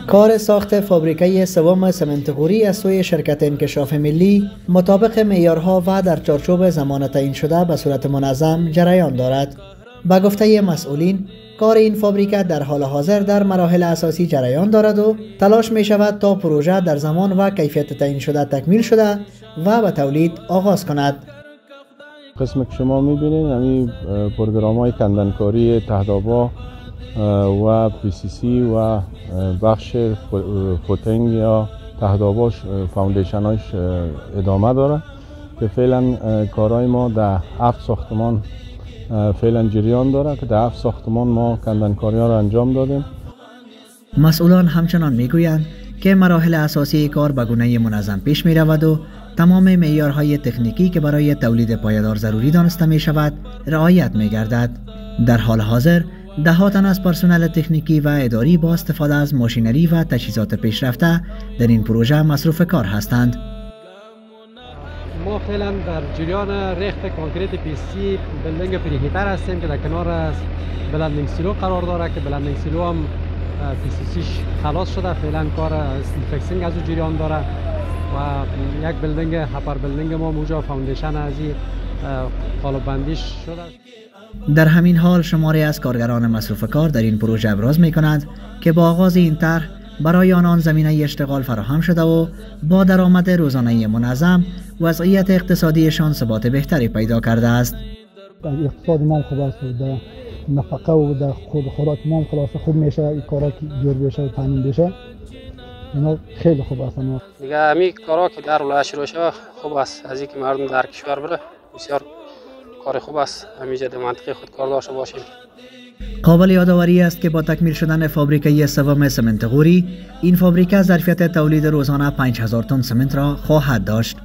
کار ساخت فابریکه سوم سمنت غوری از سوی شرکت انکشاف ملی مطابق معیارها و در چارچوب زمان تعیین شده به صورت منظم جریان دارد. به گفته مسئولین، کار این فابریکه در حال حاضر در مراحل اساسی جریان دارد و تلاش می شود تا پروژه در زمان و کیفیت تعیین شده تکمیل شده و به تولید آغاز کند. قسم که شما می‌بینید همین پروگرام‌های کندنکاری تهدابا و PCC و بخش فوتینگ یا تهداباش فاوندیشناش ادامه داره که فعلا کارهای ما در 7 ساختمان فعلا جریان داره که در 7 ساختمان ما کندنکاری ها را انجام دادیم. مسئولان همچنان میگویند که مراحل اساسی کار به گونه منظم پیش می رود و تمام معیارهای تکنیکی که برای تولید پایدار ضروری دانسته می شود رعایت می گردد. در حال حاضر ده تن از پرسنل تکنیکی و اداری با استفاده از ماشینری و تجهیزات پیشرفته در این پروژه مصروف کار هستند. ما فعلا در جریان ریخت کانکریت PCC بلدینگ پریهیتر هستیم که در کنار از بلندینگ سیلو قرار داره که بلندینگ سیلو هم PCCش خلاص شده. فعلا کار فیکسینگ از او جریان داره و یک بلدینگ هپر بلدینگ ما موجا فاوندیشن از این قالب بندیش شده. در همین حال شماری از کارگران مصروف کار در این پروژه ابراز می کنند که با آغاز این طرح برای آنان زمینه اشتغال فراهم شده و با درآمد روزانه منظم وضعیت اقتصادیشان ثبات بهتری پیدا کرده است. اقتصاد ما خوب است، در نفقه و در خوراک ما خوب میشه، این کارا که جور بشه و تامین بشه اینا خیلی خوب است. دیگه همین کارا که در ولایت شروع شده خوب است، از اینکه مردم در کشور بره بسیار کار خوب است. همینجا در منطقه خود کار داشته باشیم. قابل یادآوری است که با تکمیل شدن فابریکه سوم سمنت غوری این فابریکه ظرفیت تولید روزانه 5000 تن سمنت را خواهد داشت.